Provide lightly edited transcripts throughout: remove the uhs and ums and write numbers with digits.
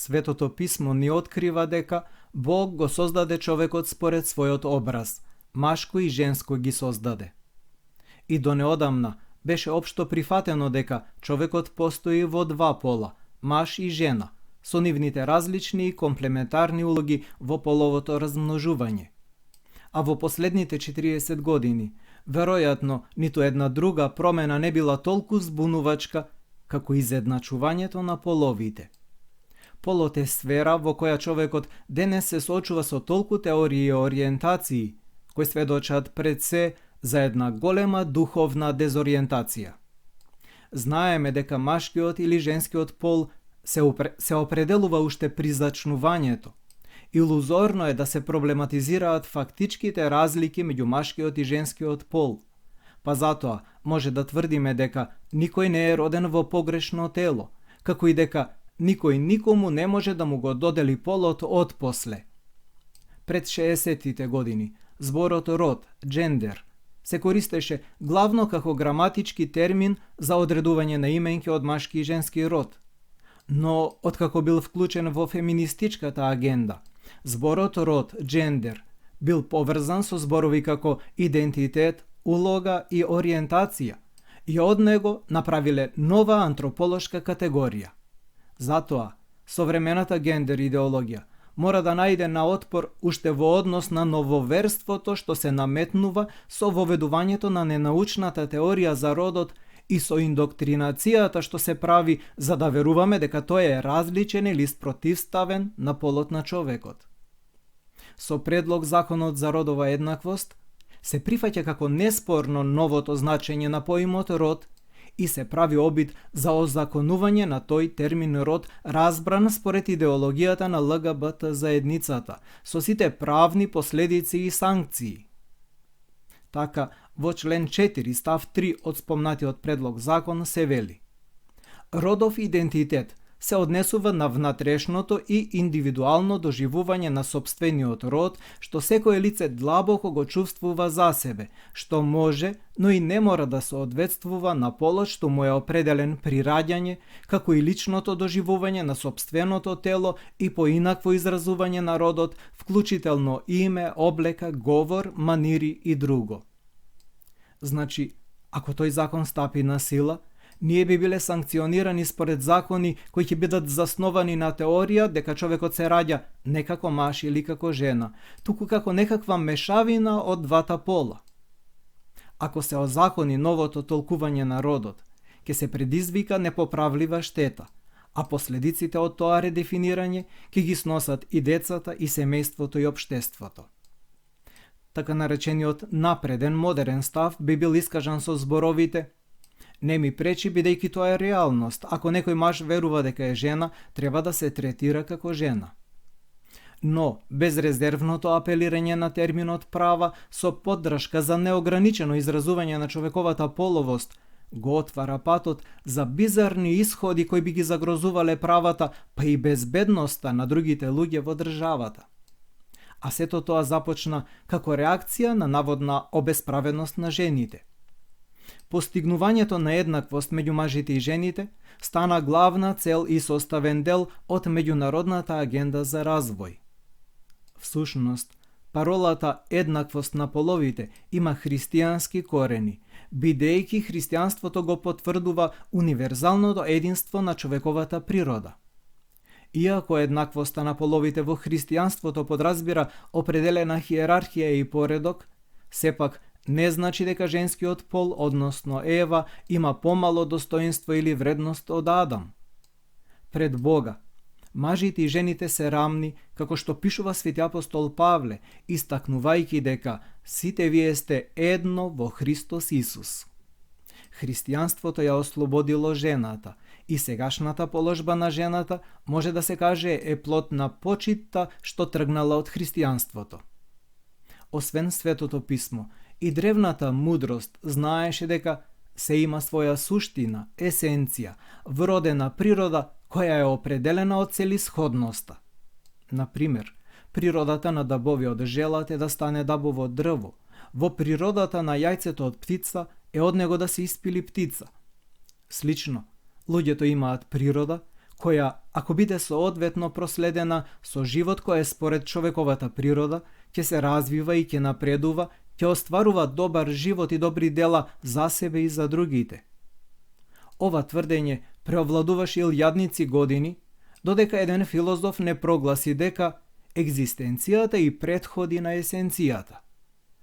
Светото писмо ни открива дека Бог го создаде човекот според својот образ, машко и женско ги создаде. И до неодамна беше општо прифатено дека човекот постои во два пола, маж и жена, со нивните различни и комплементарни улоги во половото размножување. А во последните 40 години, веројатно, ниту една друга промена не била толку збунувачка како изедначувањето на половите. Полот е сфера во која човекот денес се соочува со толку теории и ориентации, кои сведочат пред се за една голема духовна дезориентација. Знаеме дека машкиот или женскиот пол се определува уште при зачнувањето. Илузорно е да се проблематизираат фактичките разлики меѓу машкиот и женскиот пол. Па затоа може да тврдиме дека никој не е роден во погрешно тело, како и дека никој никому не може да му го додели полот отпосле. Пред 60-тите години зборот род, джендер, се користеше главно како граматички термин за одредување на именки од машки и женски род. Но, откако бил вклучен во феминистичката агенда, зборот род, джендер, бил поврзан со зборови како идентитет, улога и ориентација, и од него направиле нова антрополошка категорија. Затоа, современата гендер идеологија мора да најде на отпор уште во однос на нововерството што се наметнува со воведувањето на ненаучната теорија за родот и со индоктринацијата што се прави за да веруваме дека тој е различен или спротивставен на полот на човекот. Со предлог законот за родова еднаквост се прифаќа како неспорно новото значење на поимот род и се прави обид за озаконување на тој термин род разбран според идеологијата на ЛГБТ заедницата, со сите правни последици и санкции. Така, во член 4 став 3 од спомнатиот предлог закон се вели: родов идентитет се однесува на внатрешното и индивидуално доживување на сопствениот род, што секое лице длабоко го чувствува за себе, што може, но и не мора да соодветствува на полот што му е определен при раѓање, како и личното доживување на сопственото тело и поинакво изразување на родот, вклучително име, облека, говор, манири и друго. Значи, ако тој закон стапи на сила, ние би биле санкционирани според закони кои ќе бидат засновани на теорија дека човекот се раѓа не како маж или како жена, туку како некаква мешавина од двата пола. Ако се озакони новото толкување на родот, ќе се предизвика непоправлива штета, а последиците од тоа редефинирање ќе ги сносат и децата, и семејството, и општеството. Така наречениот напреден модерен став би бил искажан со зборовите: не ми пречи бидејќи тоа е реалност, ако некој маж верува дека е жена, треба да се третира како жена. Но, безрезервното апелирање на терминот права со поддршка за неограничено изразување на човековата половост го отвара патот за бизарни исходи кои би ги загрозувале правата, па и безбедноста на другите луѓе во државата. А сето тоа започна како реакција на наводна обесправеност на жените. Постигнувањето на еднаквост меѓу мажите и жените стана главна цел и составен дел од меѓународната агенда за развој. Всушност, паролата еднаквост на половите има христијански корени, бидејќи христијанството го потврдува универзалното единство на човековата природа. Иако еднаквоста на половите во христијанството подразбира определена хиерархија и поредок, сепак не значи дека женскиот пол, односно Ева, има помало достоинство или вредност од Адам. Пред Бога, мажите и жените се рамни, како што пишува свети апостол Павле, истакнувајќи дека сите вие сте едно во Христос Исус. Христијанството ја ослободило жената и сегашната положба на жената може да се каже е плод на почитта што тргнала од христијанството. Освен Светото писмо, и древната мудрост знаеше дека се има своја суштина, есенција, вродена природа која е определена од целисходноста. Например, природата на дабовиот желат е да стане дабово дрво, во природата на јајцето од птица е од него да се испили птица. Слично, луѓето имаат природа која, ако биде соодветно проследена со живот кој е според човековата природа, ќе се развива и ќе напредува, ќе остварува добар живот и добри дела за себе и за другите. Ова тврдење преовладуваше илјадници години, додека еден филозоф не прогласи дека екзистенцијата и претходи на есенцијата.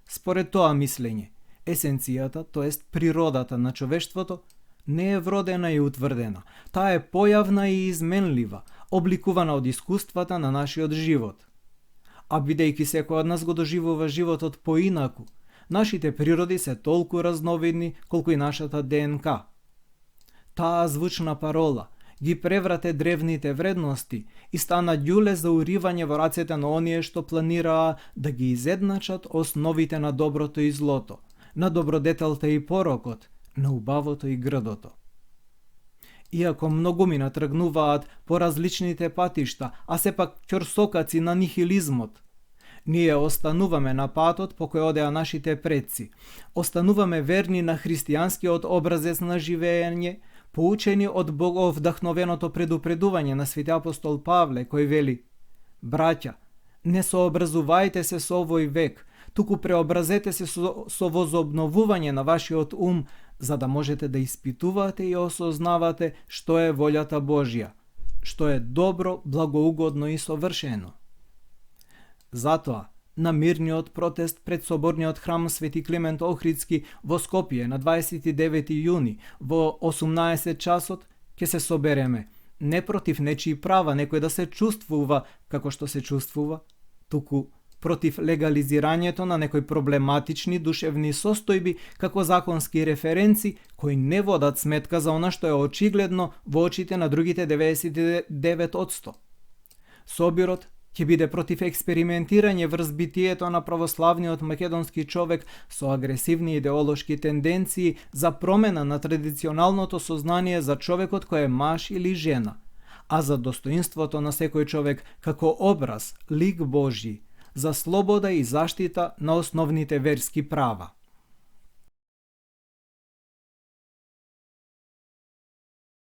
Според тоа мислење, есенцијата, тоест природата на човештвото, не е вродена и утврдена. Таа е појавна и изменлива, обликувана од искуствата на нашиот живот. А бидејќи секој од нас го доживува животот поинаку, нашите природи се толку разновидни колку и нашата ДНК. Таа звучна парола ги преврате древните вредности и стана ѓуле за уривање во рацете на оние што планираа да ги изедначат основите на доброто и злото, на добродетелта и порокот, на убавото и грдото. Иако многумина тргнуваат по различните патишта, а сепак ќорсокаци на нихилизмот, ние остануваме на патот по кој одеа нашите предци. Остануваме верни на христијанскиот образец на живење, поучени од боговдахновеното предупредување на свети апостол Павле, кој вели: Браќа, не сообразувајте се со овој век, туку преобразете се со возобновување на вашиот ум, за да можете да испитувате и осознавате што е волјата Божја, што е добро, благоугодно и совршено. Затоа, на мирниот протест пред соборниот храм Свети Климент Охридски во Скопје на 29 јуни во 18 часот ќе се собереме, не против нечии права некој да се чувствува како што се чувствува, туку против легализирањето на некои проблематични душевни состојби како законски референци кои не водат сметка за она што е очигледно во очите на другите 99%. Собирот ќе биде против експериментирање врз битието на православниот македонски човек со агресивни идеолошки тенденции за промена на традиционалното сознание за човекот кој е маж или жена, а за достоинството на секој човек како образ, лик Божји, за слобода и заштита на основните верски права.